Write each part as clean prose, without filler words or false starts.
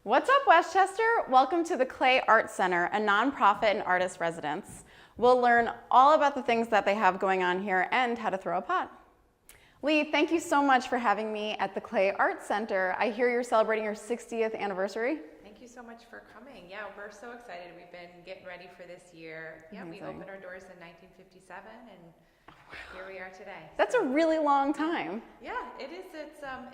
What's up, Westchester? Welcome to the Clay Art Center, a nonprofit and artist residence. We'll learn all about the things that they have going on here and how to throw a pot. Leigh, thank you so much for having me at the Clay Art Center. I hear you're celebrating your 60th anniversary. Thank you so much for coming. Yeah, we're so excited. We've been getting ready for this year. Yeah, Amazing. We opened our doors in 1957 and here we are today. That's a really long time. Yeah, it is.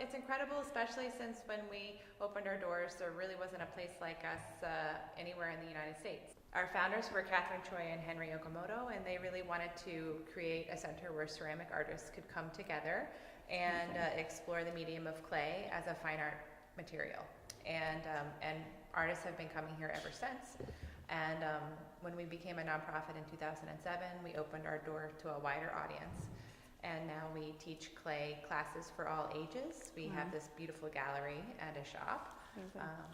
It's incredible, especially since when we opened our doors, there really wasn't a place like us anywhere in the United States. Our founders were Catherine Chau and Henry Okamoto, and they really wanted to create a center where ceramic artists could come together and explore the medium of clay as a fine art material. And artists have been coming here ever since. And when we became a nonprofit in 2007, we opened our door to a wider audience. And now we teach clay classes for all ages. We have this beautiful gallery and a shop.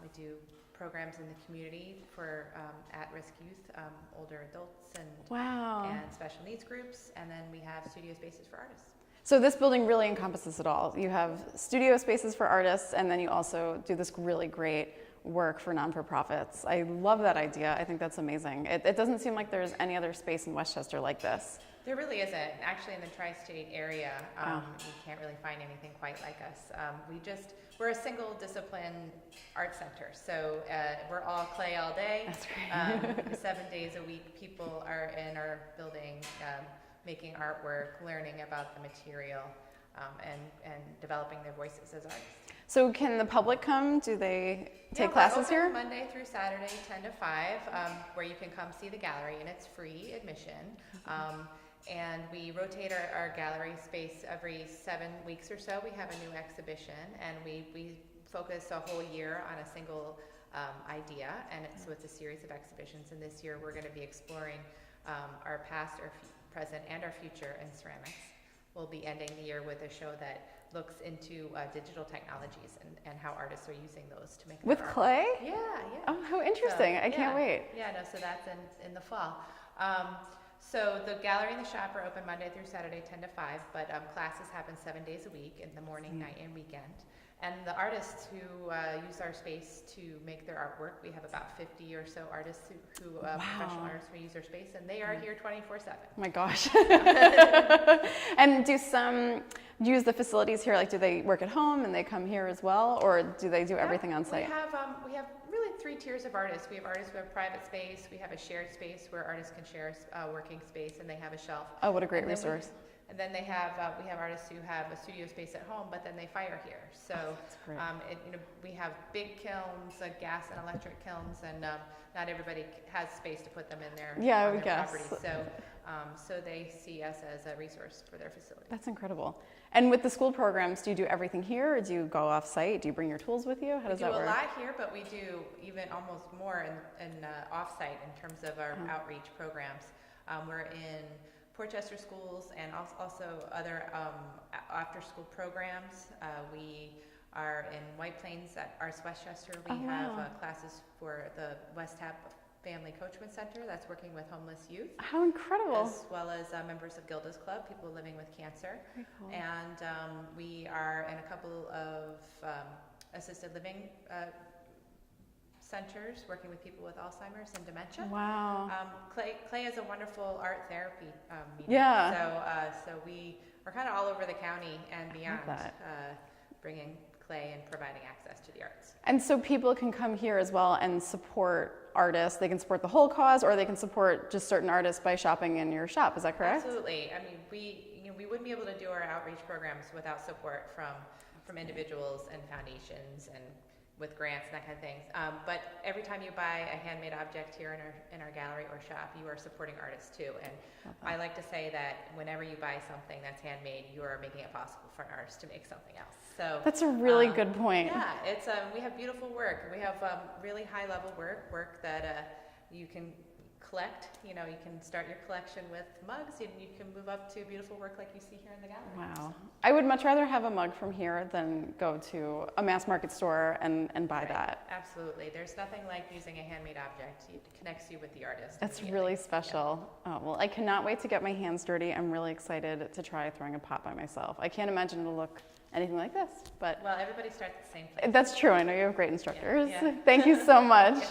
We do programs in the community for at-risk youth, older adults, and special needs groups. And then we have studio spaces for artists. So this building really encompasses it all. You have studio spaces for artists, and then you also do this really great work for non-for-profits. I love that idea. I think that's amazing. It doesn't seem like there's any other space in Westchester like this. There really isn't. Actually, in the tri-state area, you can't really find anything quite like us. We're a single discipline art center. So we're all clay all day. That's great. 7 days a week, people are in our building making artwork, learning about the material, and developing their voices as artists. So can the public come? Do they take classes here? Monday through Saturday, 10 to 5, where you can come see the gallery, and it's free admission. And we rotate our gallery space every 7 weeks or so. We have a new exhibition, and we focus a whole year on a single idea, and so it's a series of exhibitions. And this year we're going to be exploring our past, our present, and our future in ceramics. We'll be ending the year with a show that looks into digital technologies and how artists are using those to make with clay? Yeah. Oh, how interesting. I can't wait. Yeah, so that's in the fall. So the gallery and the shop are open Monday through Saturday, 10 to 5, but classes happen 7 days a week, in the morning, night, and weekend. And the artists who use our space to make their artwork, we have about 50 or so artists who professional artists who use our space, and they are here 24/7. Oh my gosh. And do some use the facilities here? Like, do they work at home and they come here as well, or do they do everything on site? We have really 3 tiers of artists. We have artists who have private space. We have a shared space where artists can share a working space, and they have a shelf. Oh, what a great resource. And then we have artists who have a studio space at home, but then they fire here. So we have big kilns, gas and electric kilns, and not everybody has space to put them in their property. So they see us as a resource for their facility. That's incredible. And with the school programs, do you do everything here, or do you go off-site? Do you bring your tools with you? How does that work? We do a lot here, but we do even almost more in off-site in terms of our outreach programs. We're in Portchester schools and also other after-school programs. We are in White Plains at Arts Westchester. We have classes for the West Tap Family Coachment Center that's working with homeless youth. How incredible. As well as members of Gilda's Club, people living with cancer. Very cool. And we are in a couple of assisted living centers working with people with Alzheimer's and dementia. Wow. Clay is a wonderful art therapy medium. Yeah. So we are kind of all over the county and beyond, bringing clay and providing access to the arts. And so people can come here as well and support artists. They can support the whole cause, or they can support just certain artists by shopping in your shop. Is that correct? Absolutely. I mean, we wouldn't be able to do our outreach programs without support from individuals and foundations and with grants and that kind of things. But every time you buy a handmade object here in our gallery or shop, you are supporting artists too. And I like to say that whenever you buy something that's handmade, you are making it possible for an artist to make something else. So that's a really good point. Yeah, it's we have beautiful work. We have really high level work that you can collect. You can start your collection with mugs, and you can move up to beautiful work like you see here in the gallery. Wow. I would much rather have a mug from here than go to a mass market store and buy that. Absolutely. There's nothing like using a handmade object. It connects you with the artist. That's really special. Yeah. Oh, well, I cannot wait to get my hands dirty. I'm really excited to try throwing a pot by myself. I can't imagine it'll look anything like this. But Well, everybody starts at the same place. that's true. I know you have great instructors. Yeah. Thank you so much.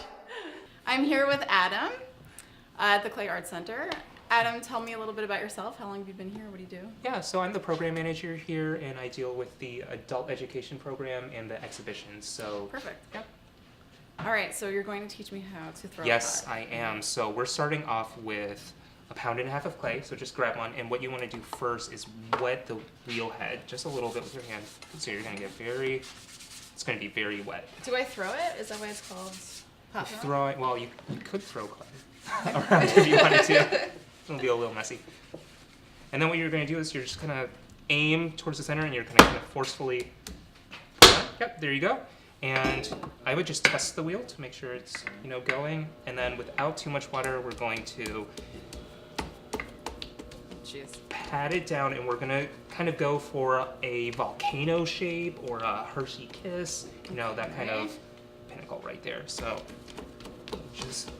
I'm here with Adam at the Clay Arts Center. Adam, tell me a little bit about yourself. How long have you been here? What do you do? Yeah, so I'm the program manager here, and I deal with the adult education program and the exhibitions. So Perfect. Yep. All right, so you're going to teach me how to throw Yes, a pot. I am. So we're starting off with 1.5 pounds of clay. So just grab one, and what you want to do first is wet the wheel head just a little bit with your hand. So you're going to get it's going to be very wet. Do I throw it? Is that why it's called pot throw? Throwing, well, you could throw clay around if you wanted to. It'll be a little messy. And then what you're going to do is you're just going to aim towards the center, and you're going to kind of forcefully. Yep, there you go. And I would just test the wheel to make sure it's going. And then without too much water, we're going to pat it down, and we're going to kind of go for a volcano shape or a Hershey kiss. That kind of pinnacle right there. So just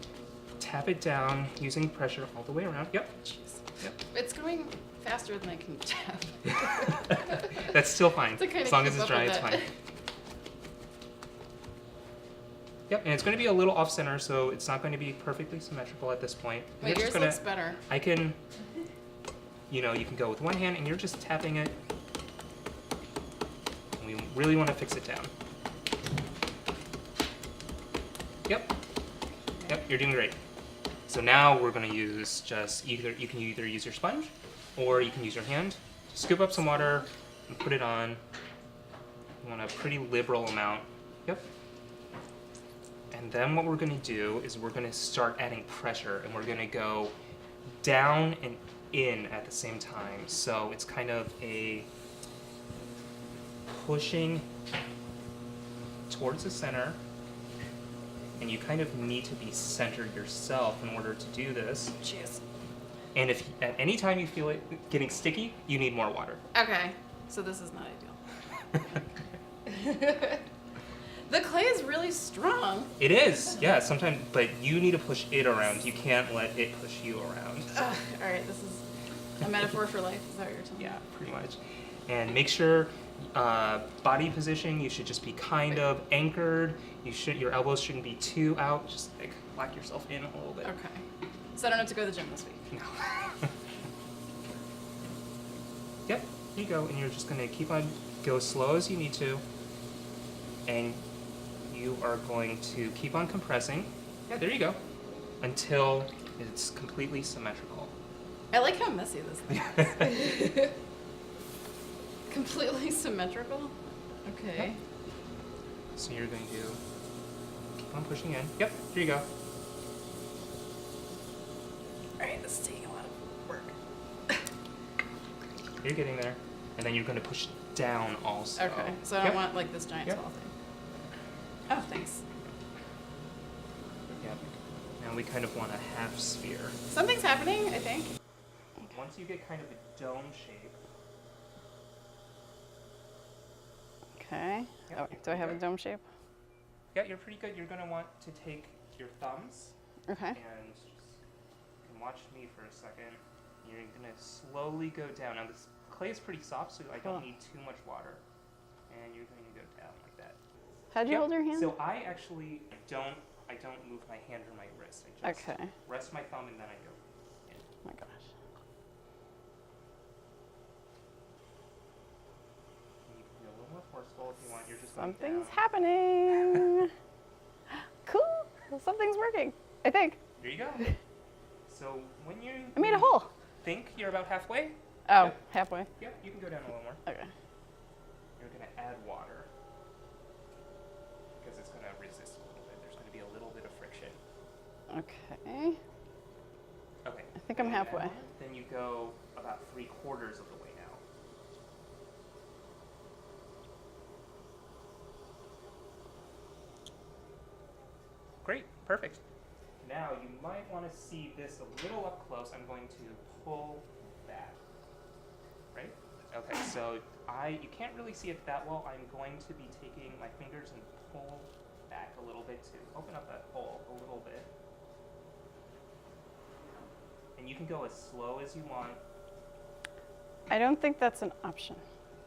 tap it down using pressure all the way around. Yep. Yep. It's going faster than I can tap. That's still fine. As long as it's dry, it's fine. Yep, and it's going to be a little off center, so it's not going to be perfectly symmetrical at this point. But yours looks better. I can, you can go with one hand, and you're just tapping it. And we really want to fix it down. Yep. Yep, you're doing great. So now we're going to use you can either use your sponge or you can use your hand. Scoop up some water and put it on. You want a pretty liberal amount. Yep. And then what we're going to do is we're going to start adding pressure, and we're going to go down and in at the same time. So it's kind of a pushing towards the center. And you kind of need to be centered yourself in order to do this. Jeez. And if at any time you feel it getting sticky, you need more water. Okay, so this is not ideal. The clay is really strong. It is, yeah, sometimes, but you need to push it around. You can't let it push you around. All right, this is a metaphor for life. Is that what you're telling me? Yeah, pretty much. And make sure body position, you should just be kind of anchored. Your elbows shouldn't be too out. Just like lock yourself in a little bit. Okay. So I don't have to go to the gym this week. No. Yep, here you go. And you're just going to keep on, go as slow as you need to. And you are going to keep on compressing. Yeah, there you go. Until it's completely symmetrical. I like how messy this thing is. Completely symmetrical? Okay. Yep. So you're going to keep on pushing in. Yep, here you go. Alright, this is taking a lot of work. You're getting there. And then you're going to push down also. Okay, so I don't want like this giant swell thing. Oh, thanks. Yep. Now we kind of want a half sphere. Something's happening, I think. Once you get kind of a dome shape. Okay. Yep, Oh, do I have a dome shape? Yeah, you're pretty good. You're going to want to take your thumbs Okay. and just, you can watch me for a second. You're going to slowly go down. Now this clay is pretty soft, so I don't need too much water. And you're going to go down like that. How'd you hold your hand? So I actually don't move my hand or my wrist. I just rest my thumb and then I go in. Oh my gosh. You can be a little more forceful if you want. You're just going Something's down. happening. Cool. Something's working, I think. There you go. So when you I made a hole. think you're about halfway. Oh, Yep. halfway. Yep, you can go down a little more. Okay. You're going to add water because it's going to resist a little bit. There's going to be a little bit of friction. Okay. Okay. I think I'm halfway. Then you go about 3/4 of the way now. Great, perfect. Now you might want to see this a little up close. I'm going to pull back. Right? Okay, so you can't really see it that well. I'm going to be taking my fingers and pull back a little bit to open up that hole a little bit. And you can go as slow as you want. I don't think that's an option.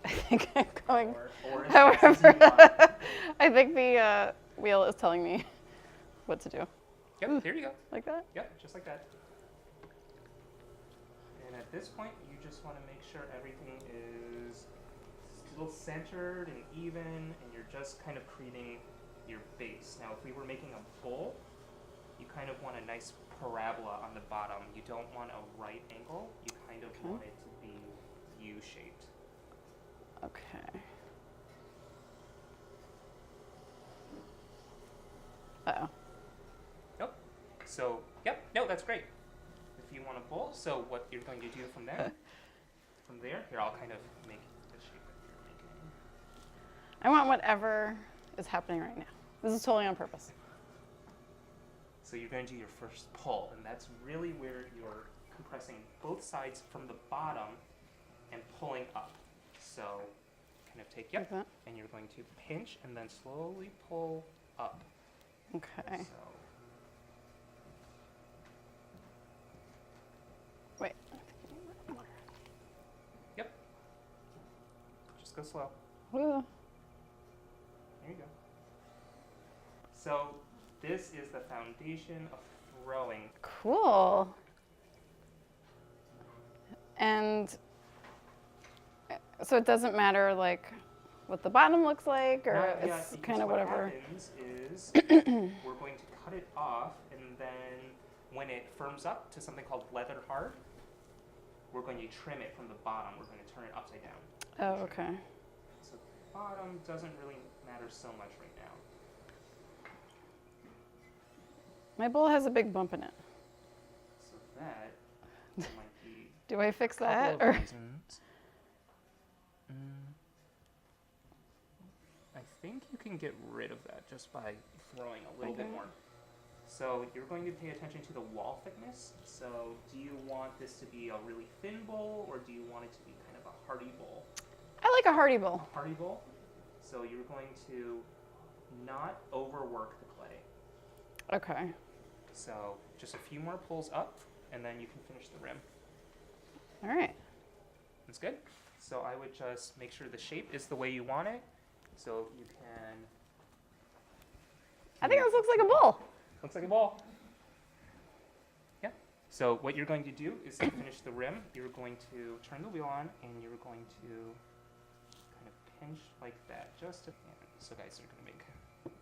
I think I'm going or as fast as you however. want. I think the wheel is telling me what to do. Yep, there you go. Like that? Yep, just like that. And at this point, you just want to make sure everything is still centered and even, and you're just kind of creating your base. Now, if we were making a bowl, you kind of want a nice parabola on the bottom. You don't want a right angle. You kind of want it to be U-shaped. Okay. Uh-oh. Nope. So, yep, no, that's great. If you want a bowl, so what you're going to do from there, here I'll kind of make the shape that you're making. I want whatever is happening right now. This is totally on purpose. So you're going to do your first pull, and that's really where you're compressing both sides from the bottom and pulling up. So kind of take, Like that? and you're going to pinch and then slowly pull up. Okay. So, Wait. yep. Just go slow. Ooh. There you go. So this is the foundation of throwing. Cool. And so it doesn't matter like what the bottom looks like, or Yeah, it's because kind of what whatever. happens is we're going to cut it off, and then when it firms up to something called leather hard, we're going to trim it from the bottom. We're going to turn it upside down. Oh, okay. So the bottom doesn't really matter so much right now. My bowl has a big bump in it. So that might be Do I fix a couple that? of Or reasons. I think you can get rid of that just by throwing a little bit Okay. more. So you're going to pay attention to the wall thickness. So do you want this to be a really thin bowl, or do you want it to be kind of a hearty bowl? I like a hearty bowl. A hearty bowl. So you're going to not overwork the clay. Okay. So just a few more pulls up, and then you can finish the rim. All right. That's good. So I would just make sure the shape is the way you want it. So you can. I think this looks like a bowl. Looks like a ball. Yeah. So what you're going to do is to finish the rim, you're going to turn the wheel on, and you're going to kind of pinch like that. Just to, so guys are going to make.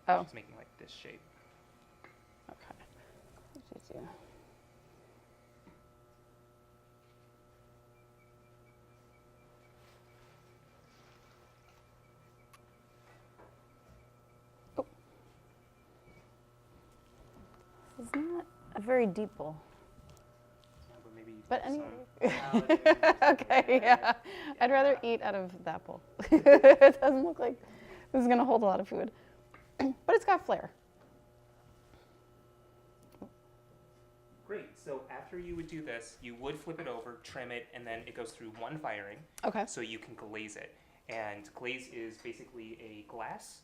Oh. Just making like this shape. Okay. What did you do? Oh. This is not a very deep bowl. Yeah, but maybe you But put anyway. some salad in or something Okay, like yeah. that. I'd rather eat out of that bowl. It doesn't look like this is going to hold a lot of food. But it's got flair. Great. So after you would do this, you would flip it over, trim it, and then it goes through one firing. Okay. So you can glaze it. And glaze is basically a glass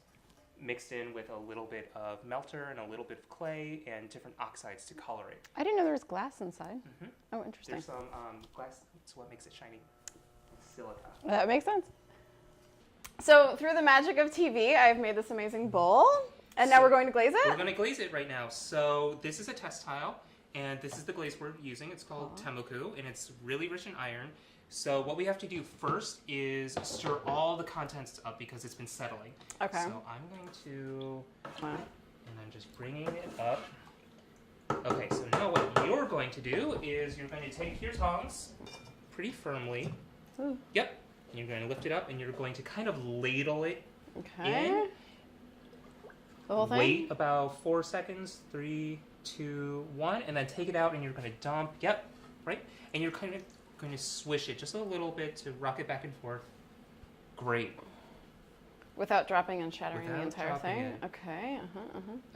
mixed in with a little bit of melter and a little bit of clay and different oxides to color it. I didn't know there was glass inside. Mhm. Oh, interesting. There's some glass, it's what makes it shiny. It's silica. That makes sense. So through the magic of TV, I've made this amazing bowl. And now So we're going to glaze it? We're going to glaze it right now. So this is a test tile, and this is the glaze we're using. It's called Temuku, and it's really rich in iron. So what we have to do first is stir all the contents up because it's been settling. Okay. So I'm going to, Wow. and I'm just bringing it up. Okay, so now what you're going to do is you're going to take your tongs pretty firmly. Ooh. Yep. And you're going to lift it up, and you're going to kind of ladle it Okay. in. The whole thing? Wait about 4 seconds, 3, 2, 1, and then take it out, and you're going to dump. Yep, right. And you're kind of going to swish it just a little bit to rock it back and forth. Great. Without dropping and shattering the Without entire dropping thing? it. Okay.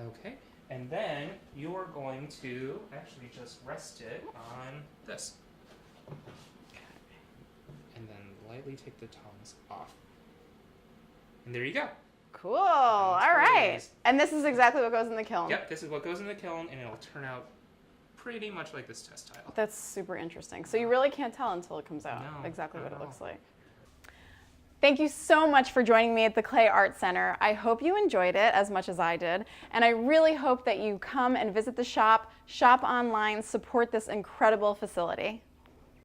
Okay. And then you're going to actually just rest it on this. And then lightly take the tongs off. And there you go. Cool. All right. glaze. And this is exactly what goes in the kiln. Yep, this is what goes in the kiln, and it'll turn out pretty much like this test tile. That's super interesting. So you really can't tell until it comes out No, exactly not what it at looks all. like. Thank you so much for joining me at the Clay Art Center. I hope you enjoyed it as much as I did, and I really hope that you come and visit the shop, shop online, support this incredible facility.